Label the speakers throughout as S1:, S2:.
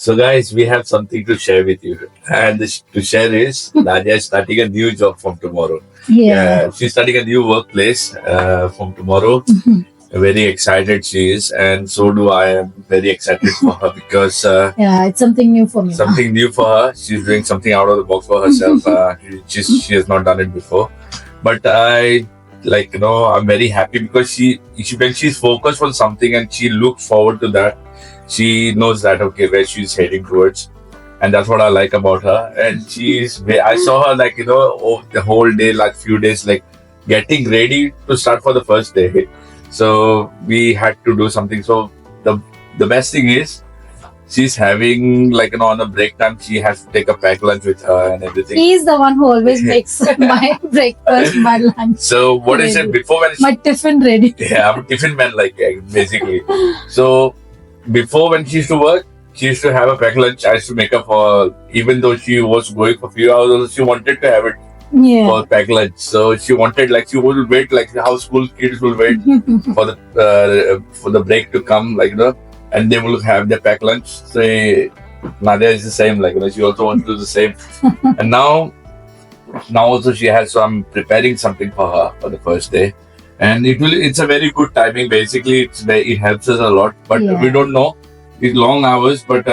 S1: So, guys, we have something to share with you. And to share is Nadia is starting a new job from tomorrow.
S2: Yeah.
S1: She's starting a new workplace from tomorrow. Very excited she is, and so do I. Am very excited for her because
S2: Yeah, it's something new for me.
S1: something new for her. She's doing something out of the box for herself. She has not done it before, but I'm very happy because she when she's focused on something and she looks forward to that, she knows that okay where she's heading towards, and that's what I like about her. And I saw her the whole day, like few days, like getting ready to start for the first day. So we had to do something. So the best thing is she's having on a break time she has to take a pack lunch with her and everything.
S2: He's the one who always makes my breakfast, my lunch.
S1: So what I said before when
S2: my tiffin ready.
S1: Yeah, I'm a tiffin man basically. So before when she used to work, she used to have a pack lunch. I used to make up for her. Even though she was going for a few hours, she wanted to have it for pack lunch. So she wanted she would wait how school kids will wait for the break to come, and they will have their pack lunch. So Nadia is the same, she also wants to do the same. And now also she has. So I'm preparing something for her for the first day, and it's a very good timing. Basically, it helps us a lot. But we don't know. It's long hours, but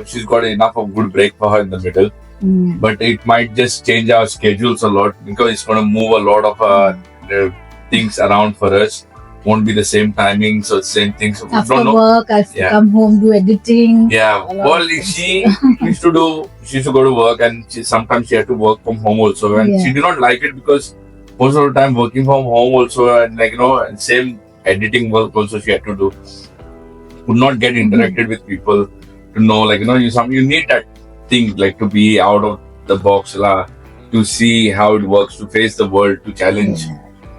S1: she's got enough of good break for her in the middle. But it might just change our schedules a lot because it's going to move a lot of things around for us. Won't be the same timing, so same things. So
S2: After work, I have to come home, do editing.
S1: Yeah, well, she used to go to work, and sometimes she had to work from home also, and she did not like it because most of the time working from home also, and and same editing work also she had to do. Could not get interacted with people to know you need that thing to be out of the box to see how it works, to face the world, to challenge.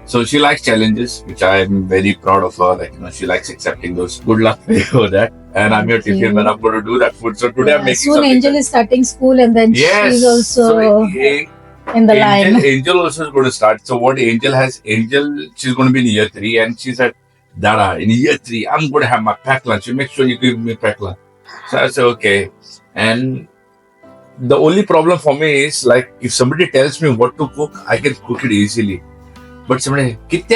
S1: So she likes challenges, which I am very proud of her. She likes accepting those. Good luck for that. And I'm your tiffin man. I'm going to do that food. So today I'm making
S2: soon
S1: something.
S2: Angel is starting school, and then she's also in the line.
S1: Angel also is going to start. So what Angel has, she's going to be in year 3, and she said, Dada, in year 3, I'm going to have my pack lunch. You make sure you give me pack lunch. So I said, okay. And the only problem for me is if somebody tells me what to cook, I can cook it easily. But somebody, kite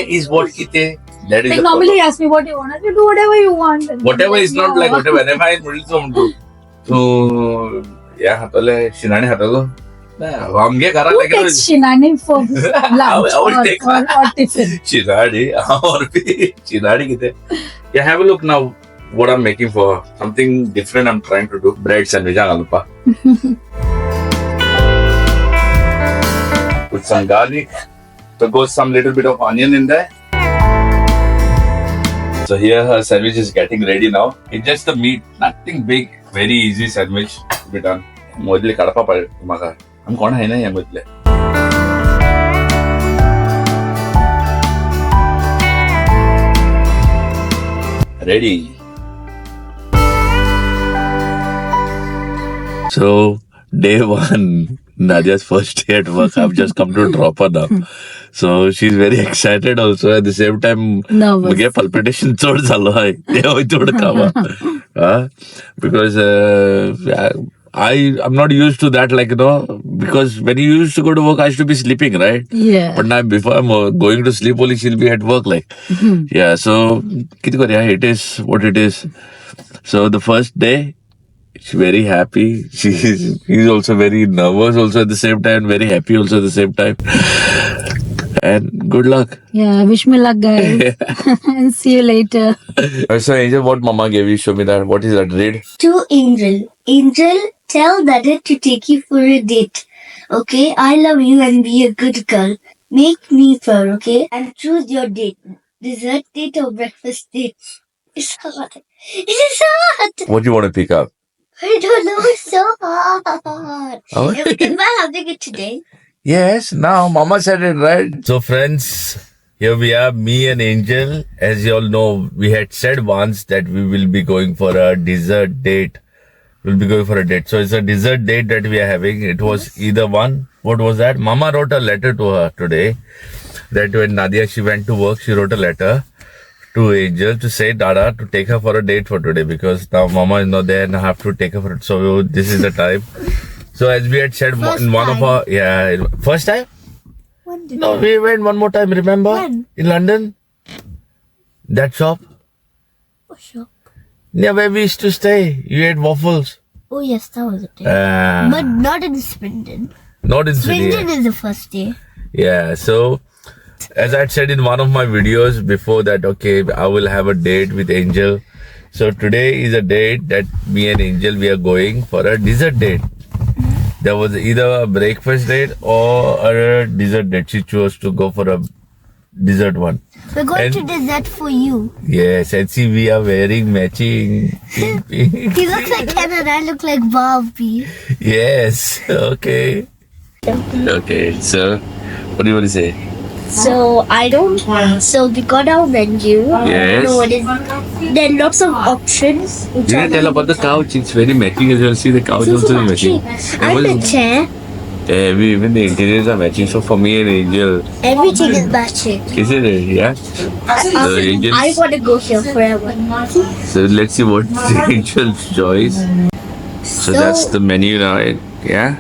S1: is what kite. That is
S2: normally ask me what you want. I do whatever you want.
S1: Whatever is not whatever. Whenever I middle some do. So yeah, tole shinani hatago. I'm get kara
S2: like shinani for lunch or tiffin.
S1: Shinani kite. Yeah, have a look now. What I'm making for her. Something different I'm trying to do. Bread sandwich. Put some garlic. So goes some little bit of onion in there. So here her sandwich is getting ready now. It's just the meat. Nothing big. Very easy sandwich to be done. Modli kadapa pa maga. I'm gonna hai na ye modli. Ready. So, day 1, Nadia's first day at work. I've just come to drop her now. So, she's very excited also. At the same time, nervous. Palpitation because I'm not used to that, because when you used to go to work, I used to be sleeping, right?
S2: Yeah.
S1: But now, before I'm going to sleep, only she'll be at work, Yeah, so, it is what it is. So, the first day, she's very happy. He's also very nervous also at the same time, very happy also at the same time. And good luck.
S2: Yeah, wish me luck, guys. And see you later.
S1: So, Angel, what Mama gave you? Show me that. What is that? Read.
S3: To Angel. Angel, tell Dada to take you for a date. Okay? I love you and be a good girl. Make me proud, okay? And choose your date. Dessert date or breakfast date. It's hard. It is hard.
S1: What do you want to pick up?
S3: I don't know. It's so hard.
S1: Oh.
S3: Am I having it today?
S1: Yes, now Mama said it, right? So friends, here we are, me and Angel. As you all know, we had said once that we will be going for a dessert date. We'll be going for a date. So it's a dessert date that we are having. It was either one. What was that? Mama wrote a letter to her today. That when Nadia, she went to work, she wrote a letter to Angel to say Dada to take her for a date for today because now Mama is not there and I have to take her for it. So this is the time. So as we had said in one of our first time.
S2: When did
S1: No, we went one more time. Remember
S2: When?
S1: in London, that shop.
S2: Oh, sure.
S1: Yeah, where we used to stay. You ate waffles.
S2: Oh, yes, that was a day. But not in Swindon.
S1: Not in Swindon.
S2: Swindon is the first day.
S1: Yeah, so as I said in one of my videos before that, okay, I will have a date with Angel. So today is a date that me and Angel, we are going for a dessert date. There was either a breakfast date or a dessert date. She chose to go for a dessert one.
S2: We're going to dessert for you.
S1: Yes, and see, we are wearing matching pink.
S2: He looks like Ken and I look like Barbie.
S1: Yes, okay. Okay, so what do you want to say?
S3: So I don't. So we got our menu.
S1: Yes.
S3: No, there are lots of options.
S1: You didn't tell about the couch. It's very matching as well. See, the couch also is matching.
S3: And the chair.
S1: Even the interiors are matching. So for me and Angel,
S3: Everything is matching.
S1: isn't it? Yeah. So Angel.
S3: I want to go here forever.
S1: So let's see what Angel's choice. So that's the menu now. Yeah.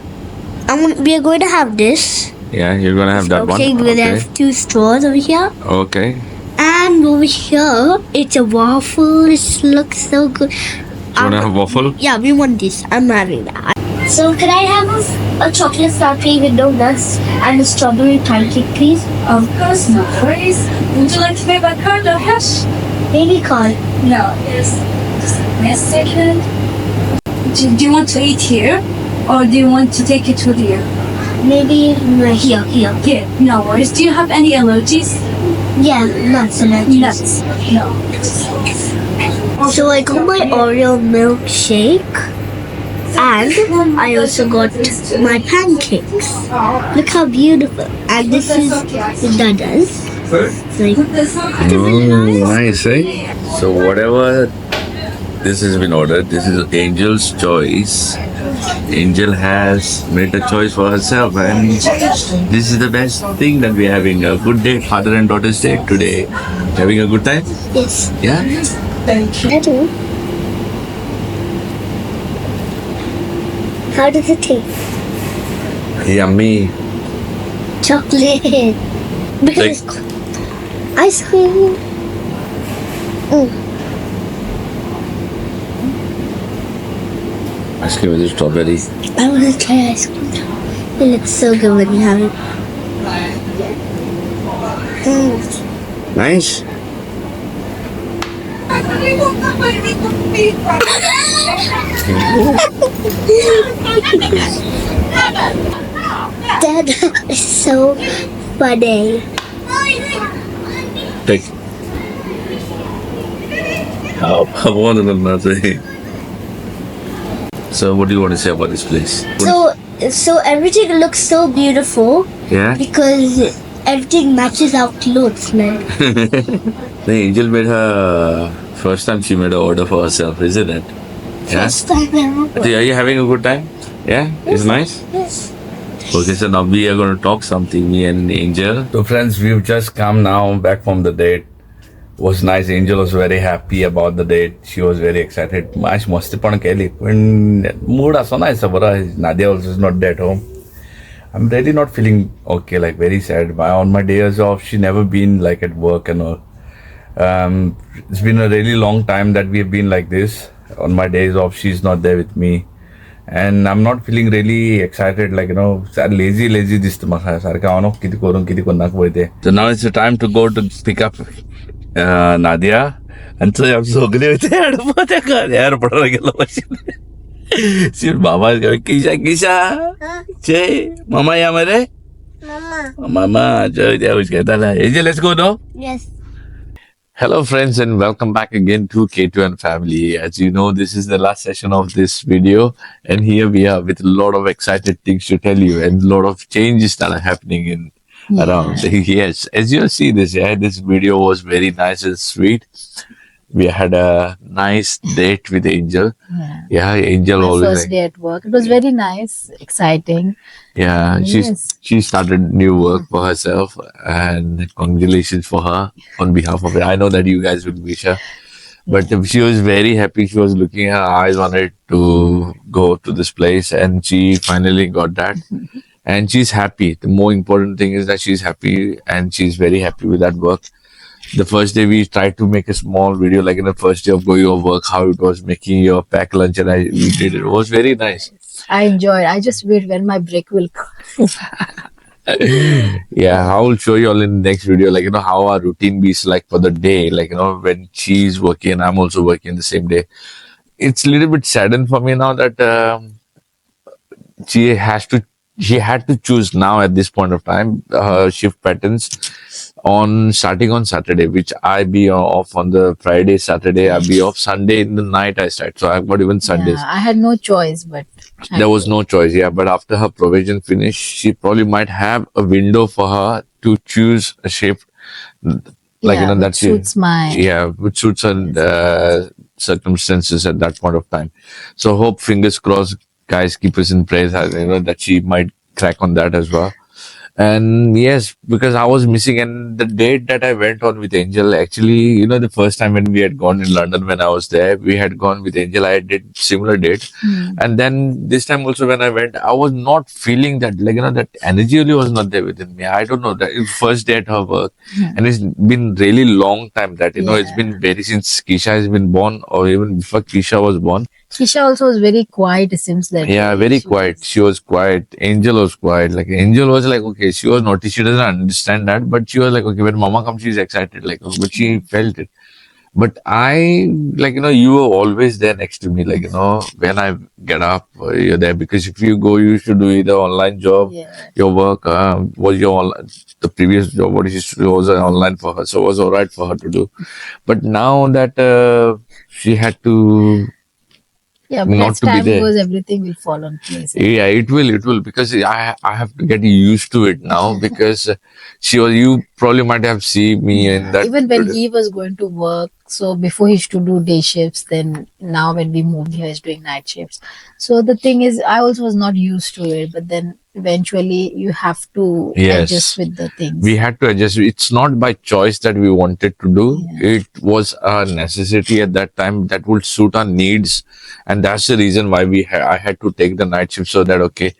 S3: We are going to have this.
S1: Yeah, you're gonna have that
S3: Okay,
S1: one.
S3: we're gonna have 2 straws over here.
S1: Okay.
S3: And over here, it's a waffle. It looks so good.
S1: You wanna have waffle?
S3: Yeah, we want this. I'm having that. So can I have a chocolate frappe with donuts and a strawberry pancake, please?
S4: Of course, no worries. Would you like to pay by card or cash?
S3: Maybe card.
S4: No, yes. Just give me a second. Do you want to eat here? Or do you want to take it with you?
S3: Maybe here.
S4: Here, no worries. Do you have any allergies?
S3: Yeah, nuts and
S4: Nuts. No.
S3: So I got my Oreo milkshake. And I also got my pancakes. Look how beautiful. And this is the dadas. Like,
S1: Nice, eh? So whatever this has been ordered, this is Angel's choice. Angel has made a choice for herself, and this is the best thing that we're having a good day, father and daughter's day today. Having a good time?
S3: yes.
S1: Yeah?
S3: I do. How does it taste?
S1: Yummy.
S3: Chocolate. Because ice cream.
S1: Ice cream with strawberry.
S3: I want to try ice cream. It looks so good when you have it.
S1: Nice.
S3: That is so funny.
S1: Take. I wanted another. So what do you want to say about this place?
S3: So everything looks so beautiful
S1: Yeah?
S3: because everything matches our clothes, man.
S1: The Angel made her first time she made an order for herself, isn't it? Yeah?
S3: First time ever.
S1: Are you having a good time? Yeah? It's nice?
S3: Yes.
S1: Okay, so now we are going to talk something, me and Angel. So friends, we've just come now back from the date. Was nice. Angel was very happy about the date. She was very excited. Mas masti पण केली पण mood असो ना ऐसा बरा. Nadia also is not there at home. I'm really not feeling okay, like very sad. On my days off, she never been like at work and all. It's been a really long time that we have been like this. On my days off, she's not there with me. And I'm not feeling really excited, like, you know, lazy this. So now it's the time to go to pick up Nadia. And so I'm so glad Mama is going, Kisha. Che, Mama ya mere? Mama, Angel, let's go now.
S3: Yes.
S1: Hello friends and welcome back again to K2N family. As you know, this is the last session of this video and here we are with a lot of excited things to tell you and a lot of changes that are happening in around. Yes, as you see this, this video was very nice and sweet. We had a nice date with Angel. Yeah, Angel
S2: My
S1: always
S2: first day at work. It was very nice, exciting.
S1: yeah,
S2: Yes.
S1: she started new work for herself, and congratulations for her on behalf of it. I know that you guys will wish her, but she was very happy. She was looking her eyes on it to go to this place, and she finally got that. And she's happy. The more important thing is that she's happy, and she's very happy with that work. The first day we tried to make a small video, like in the first day of going to work, how it was making your pack lunch, and we did it. It was very nice.
S2: I enjoyed. I just wait when my break will come.
S1: Yeah, I will show you all in the next video, like, how our routine be like for the day, like, when she's working and I'm also working the same day. It's a little bit saddened for me now that she had to choose now at this point of time her shift patterns on starting on Saturday, which I be off on the Friday, Saturday, I be off Sunday in the night I start. So I've got even Sundays.
S2: Yeah, I had no choice, but
S1: There was no choice, yeah. But after her provision finish, she probably might have a window for her to choose a shift, like
S2: yeah,
S1: that
S2: suits my
S1: which suits her circumstances at that point of time. So hope, fingers crossed, guys, keep us in praise. That she might crack on that as well. And yes, because I was missing, and the date that I went on with Angel, actually, the first time when we had gone in London, when I was there, we had gone with Angel. I did similar date, and then this time also when I went, I was not feeling that, like, that energy really was not there within me. I don't know, that first day at her work, and it's been really long time that it's been very since Keisha has been born, or even before Keisha was born.
S2: Keisha also was very quiet, it seems that.
S1: Yeah, very quiet. She was quiet. Angel was quiet. Like, Angel was like, okay, she was naughty. She doesn't understand that, but she was like, okay, when Mama comes, she's excited. Like, but she felt it. But I, like, you were always there next to me. Like, when I get up, you're there. Because if you go, you should do either online job, your work, was the previous job, what she used to do was online for her. So it was all right for her to do. But now that she had to,
S2: yeah, but
S1: not
S2: as
S1: to be
S2: time
S1: there.
S2: goes, everything will fall on place.
S1: Yeah, it will, because I have to get used to it now, because you probably might have seen me in that.
S2: Even when he was going to work, so before he used to do day shifts, then now when we moved here, he's doing night shifts. So the thing is, I also was not used to it, but then eventually you have to adjust with the things.
S1: We had to adjust. It's not by choice that we wanted to do. It was a necessity at that time that would suit our needs. And that's the reason why I had to take the night shift, so that, okay,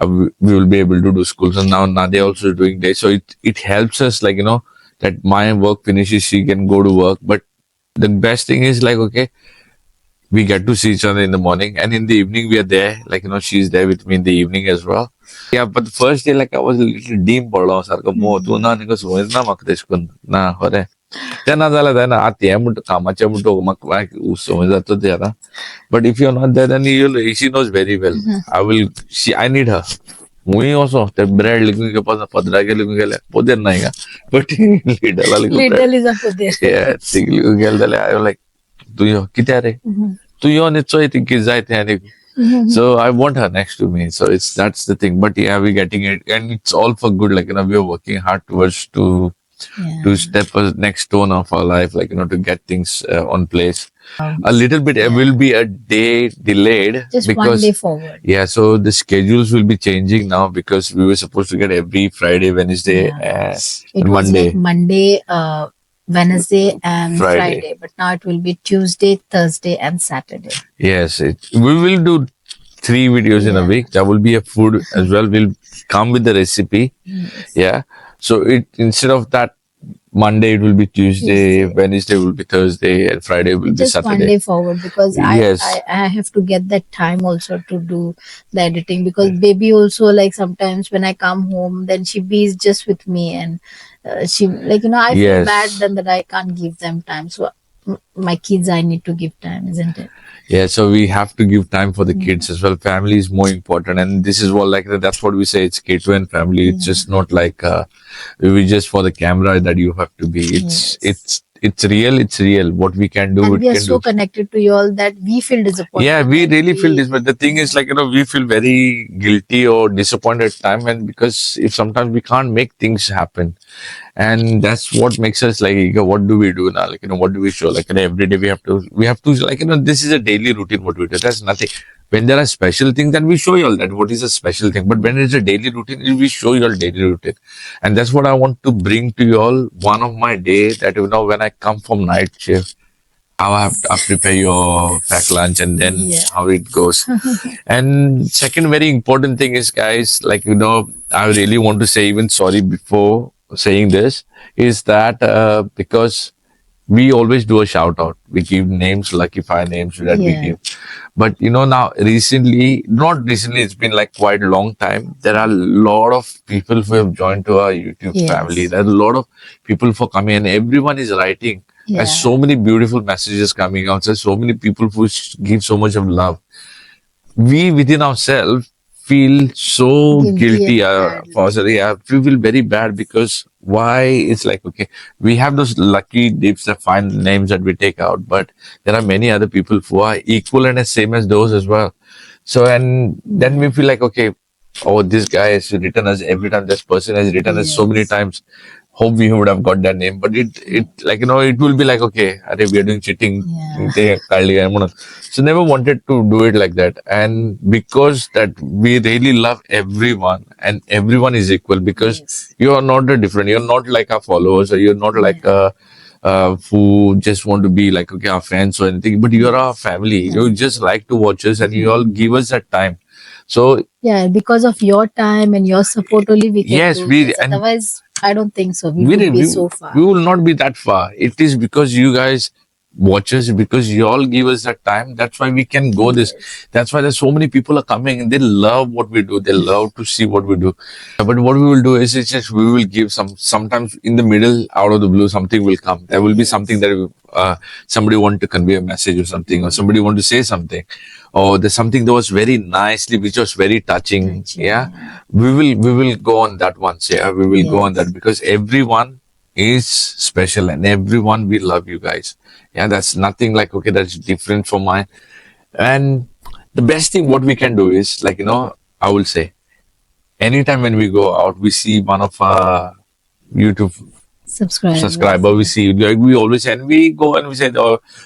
S1: we will be able to do school. So now Nadia also is doing day. So it helps us, like, that my work finishes, she can go to work. But the best thing is, like, okay, we get to see each other in the morning, and in the evening we are there. Like, she's there with me in the evening as well. Yeah, but the first day, like, I was a little dim but if you're not there, then she knows very well. I need her. We also the bread looking at Padraga looking at Poder Naiga. But
S2: Little is a Poder.
S1: Yeah, I was like, do you kitare? Do you on it? So I think so I want her next to me. So that's the thing. But yeah, we're getting it, and it's all for good. Like, we're working hard towards to step a next stone of our life, like, to get things on place. A little bit, it will be a day delayed.
S2: Just
S1: because,
S2: 1 day forward.
S1: Yeah, so the schedules will be changing now, because we were supposed to get every Friday, Wednesday, and Monday.
S2: Like Monday, Wednesday, and Friday. But now it will be Tuesday, Thursday, and Saturday.
S1: Yes, we will do 3 videos in a week. That will be a food as well. We'll come with the recipe. Yeah. So instead of that, Monday it will be Tuesday, Wednesday will be Thursday, and Friday will be Saturday.
S2: 1 day forward, because I have to get that time also to do the editing, because baby also, like, sometimes when I come home, then she be just with me, and she, like, I feel bad then that I can't give them time. So my kids, I need to give time, isn't it?
S1: Yeah, so we have to give time for the kids as well. Family is more important, and this is what, like, that's what we say. It's K2 and family. It's just not like we just for the camera that you have to be. It's it's real. What we can do,
S2: And we are
S1: can
S2: so connected to you all that we feel disappointed.
S1: Yeah, we
S2: Like,
S1: really feel this, but the thing is, like, we feel very guilty or disappointed at time, and because if sometimes we can't make things happen, and that's what makes us like, what do we do now? Like, what do we show? Like, every day we have to, like, this is a daily routine. What we do, that's nothing. When there are special things, then we show you all that. What is a special thing? But when it's a daily routine, we show you all daily routine, and that's what I want to bring to you all. One of my day that when I come from night shift, how I have to prepare your pack lunch and then how it goes. And second very important thing is, guys, like, I really want to say even sorry before saying this is that because we always do a shout out. We give names, lucky 5 names that we give. But now not recently, it's been like quite a long time. There are a lot of people who have joined to our YouTube family. There are a lot of people for coming, and everyone is writing. There's so many beautiful messages coming out. There's so many people who give so much of love. We within ourselves feel so guilty. We feel very bad because why? It's like, okay, we have those lucky dips, the fine names that we take out, but there are many other people who are equal and the same as those as well. So, and then we feel like, okay, oh, this guy has written us every time. This person has written us so many times. Hope we would have got that name, but it like, it will be like, okay, we are doing cheating. So never wanted to do it like that. And because that we really love everyone and everyone is equal, because you are not different. You're not like our followers, or you're not like who just want to be like, okay, our fans or anything, but you're our family. You just like to watch us and you all give us that time. So
S2: because of your time and your support only we can do this.
S1: And
S2: otherwise I don't think so. We will be so far.
S1: We will not be that far. It is because you guys watch us, because you all give us that time. That's why we can go this. That's why there's so many people are coming and they love what we do. They love to see what we do. But what we will do is it's just we will give sometimes in the middle, out of the blue, something will come. There will be something that somebody want to convey a message or something, or somebody want to say something. Or there's something that was very nicely, which was very touching. We will go on that once. We will go on that, because everyone is special and everyone, we love you guys. That's nothing like, okay, that's different from mine. And the best thing what we can do is, like, I will say, anytime when we go out, we see one of our YouTube subscriber, we see, we always say, and we go and we say,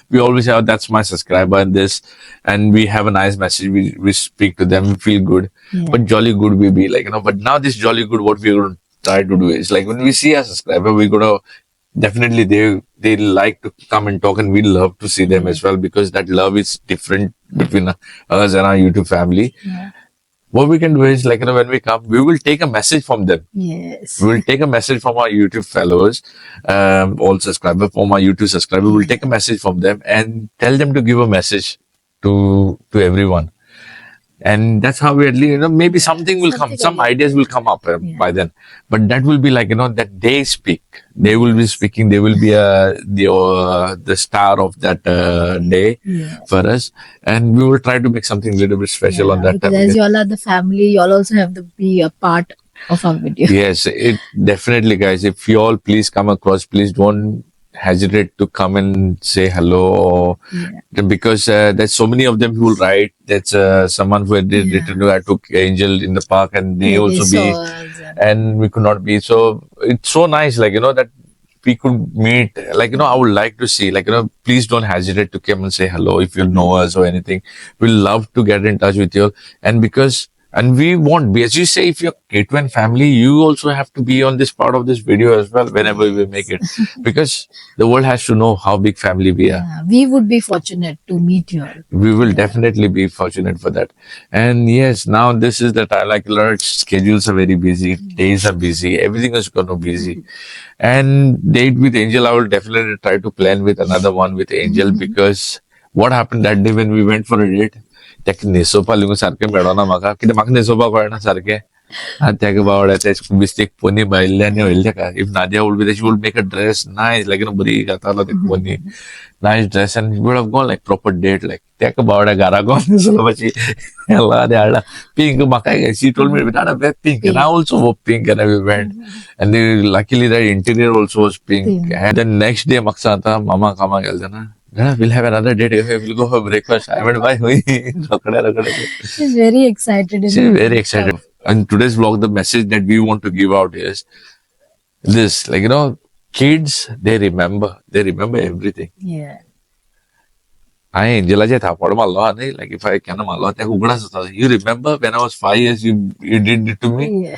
S1: we always say, that's my subscriber, and this, and we have a nice message, we speak to them, we feel good. But jolly good we be like, but now this jolly good, what we're going to try to do is, like, when we see a subscriber, we're going to definitely, they like to come and talk, and we love to see them as well, because that love is different between us and our YouTube family. What we can do is, like, when we come, we will take a message from them. We will take a message from our YouTube followers, all subscribers, from our YouTube subscribers. We will take a message from them and tell them to give a message to everyone. And that's how we, maybe something will come, some ideas will come up by then. But that will be like, that they speak. They will be speaking. They will be the star of that day for us. And we will try to make something a little bit special on that
S2: because
S1: time.
S2: As you all are the family, you all also have to be a part of our video.
S1: Yes, it definitely, guys. If you all please come across, please don't hesitate to come and say hello, because there's so many of them who will write. That's someone who had written to, I took Angel in the park, and they also be, and we could not be. So it's so nice, like, that we could meet. Like, I would like to see, like, please don't hesitate to come and say hello if you know us or anything. We'll love to get in touch with you. And we won't be, as you say, if you're K2N family, you also have to be on this part of this video as well whenever we make it, because the world has to know how big family we are.
S2: We would be fortunate to meet you all.
S1: We will definitely be fortunate for that. And yes, now this is the time, like, schedules are very busy, days are busy, everything is going to be busy. And date with Angel, I will definitely try to plan with another one with Angel, because what happened that day when we went for a date, त्या नेसोपा लिहून सारखे मेळना म्हाका कित्याक म्हाका नेसोवपाक कळना सारखे I think about it. It's mistake pony by if Nadia would be there, she would make a dress nice, like bari katala the pony, nice dress, and we would have gone like proper date. Like think about a garagon, pink makai. She told me we had a wear pink, and I also wore pink, and we went. And then luckily the interior also was pink. And then next day Maksanta, Mama Kama Galdana. Yeah, we'll have another date. We'll go for breakfast. I went by.
S2: She's very excited.
S1: She's very excited. And today's vlog, the message that we want to give out is this, like, kids, they remember everything.
S2: Yeah.
S1: I Angela like if I can you remember when I was 5 years, you did it to me?
S2: Yeah.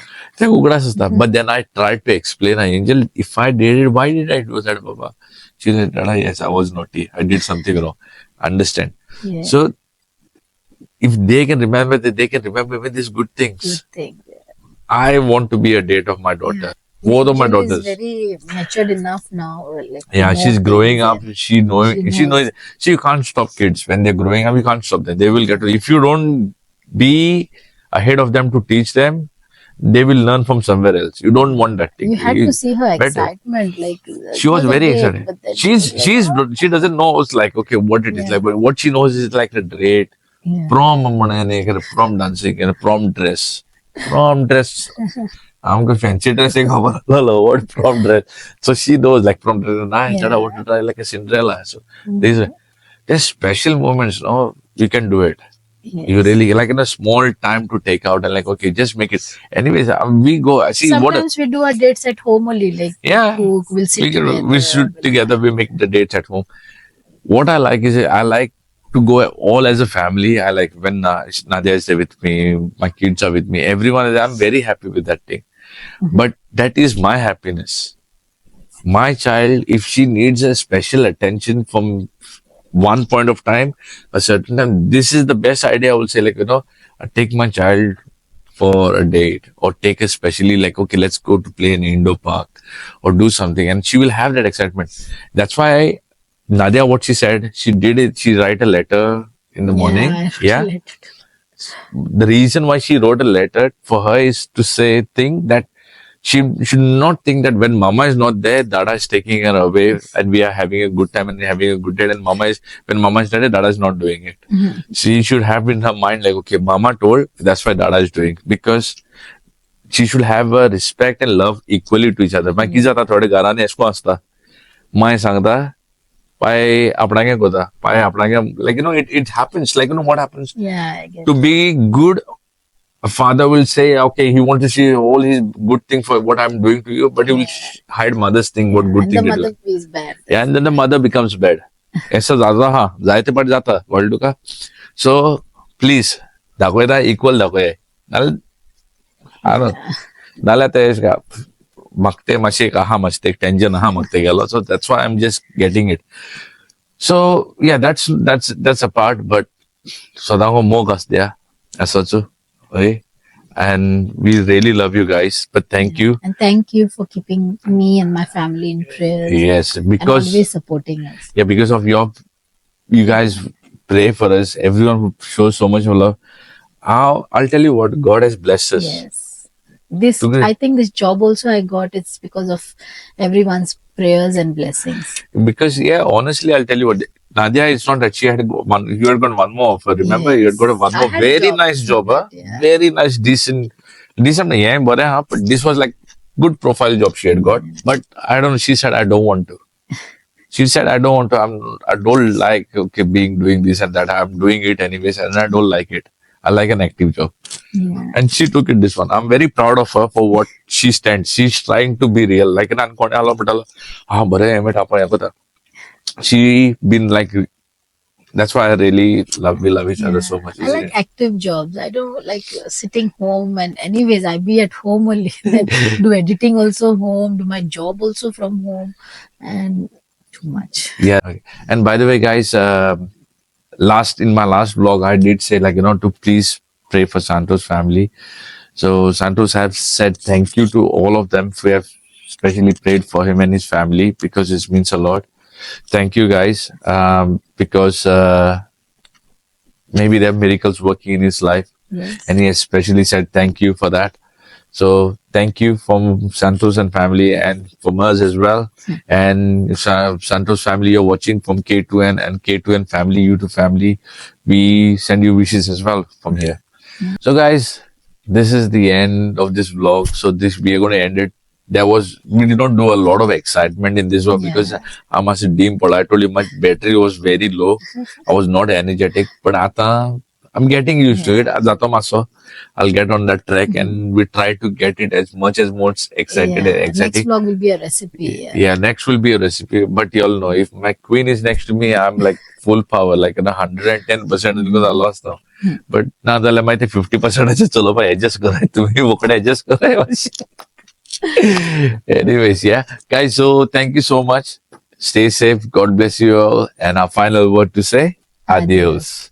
S1: But then I tried to explain, Angel, if I did it, why did I do that, Baba? She said, Dada, yes, I was naughty. I did something wrong. Understand?
S2: Yeah.
S1: So, if they can remember that, they can remember even these good things.
S2: Good thing. Yeah.
S1: I want to be a date of my daughter. Both of my
S2: Angel
S1: daughters.
S2: is very matured enough now. Like,
S1: Yeah, she's growing up. She knows.
S2: knows.
S1: You can't stop kids when they're growing up. You can't stop them. They will get to. If you don't be ahead of them to teach them, they will learn from somewhere else. You don't want that thing.
S2: You had to see her
S1: better.
S2: excitement. Like
S1: She was very excited.
S2: but then
S1: She doesn't know it's like okay what it is like, but what she knows is like a date, prom dancing, and a prom dress. I'm fancy dressing what prom dress. So she knows like prom dress. And I want to try like a Cinderella. So there's special moments. No, you can do it.
S2: Yes.
S1: You really like in a small time to take out and like okay, just make it. Anyways, we go. See
S2: sometimes we do our dates at home only. Like cook, we'll sit together.
S1: We sit together. We make the dates at home. What I like is I like to go all as a family. I like when Nadia is there with me, my kids are with me, everyone is. I'm very happy with that thing. But that is my happiness. My child, if she needs a special attention from one point of time, a certain time, this is the best idea. I will say, like, take my child for a date or take especially like, okay, let's go to play in Indo Park or do something. And she will have that excitement. That's why Nadia, what she said, she did it. She write a letter in the morning. Yeah. The reason why she wrote a letter for her is to think that she should not think that when Mama is not there, Dada is taking her away and we are having a good time and having a good day. And when Mama is there, Dada is not doing it. She should have in her mind like, okay, Mama told, that's why Dada is doing. Because she should have a respect and love equally to each other. My kids are thode garane esko asta. My sangda. Like, it happens. Like, what happens?
S2: Yeah, I guess.
S1: To be good, a father will say, okay, he wants to see all his good thing for what I'm doing to you, but he will hide mother's thing, what good
S2: and
S1: thing
S2: the
S1: he do.
S2: mother is bad.
S1: Yeah, and then the mother becomes bad. ऐसा ज़्यादा हाँ जायते पड़ जाता world का. So please, दाखवता equal दाखवे. नाले ते इसका magte mashi kaha machte tension ha magte gelo. So that's why I'm just getting it. So yeah, that's a part, but sadango mo gas dia asachu. Okay. And we really love you guys, but thank you.
S2: And thank you for keeping me and my family in prayers.
S1: Yes,
S2: and
S1: because
S2: always supporting us.
S1: yeah, because of you guys pray for us. Everyone who shows so much love. I'll tell you what, God has blessed us.
S2: Yes. I think this job also I got, it's because of everyone's prayers and blessings.
S1: Because yeah, honestly, I'll tell you what, Nadia, it's not that she had one, you had got one more offer. Remember, you had got one more very nice job, very nice, decent, yeah, but this was like good profile job she had got. But I don't know, she said, I don't want to. She said, I don't want to, I don't like doing this and that. I'm doing it anyways, and I don't like it. I like an active job.
S2: Yeah.
S1: And she took it this one. I'm very proud of her for what she stands. She's trying to be real. Like she been like, that's why we love each other so much.
S2: I like active jobs. I don't like sitting home, and anyways, I be at home only. Do editing also home, do my job also from home, and too much.
S1: Yeah. And by the way, guys, in my last vlog, I did say to please pray for Santos family. So Santos have said thank you to all of them. We have especially prayed for him and his family because this means a lot. Thank you guys, because maybe there are miracles working in his life.
S2: Yes.
S1: And he especially said thank you for that. So thank you from Santos and family and from us as well. And Santos family, you're watching from K2N and K2N family, YouTube family. We send you wishes as well from here. So guys, this is the end of this vlog. So we are going to end it. We did not do a lot of excitement in this vlog because I must dim. I told you my battery was very low. I was not energetic, but I'm getting used to it. I'll get on that track and we try to get it as much as more excited and exciting.
S2: Next vlog will be a recipe.
S1: Yeah, next will be a recipe. But you all know, if my queen is next to me, I'm like full power, like 110% because I lost now. But now that I might 50%, I just chalo bhai adjust kar rahe tumhe wo kada adjust kar rahe. Anyways, yeah, guys. So thank you so much. Stay safe. God bless you all. And our final word to say, adios.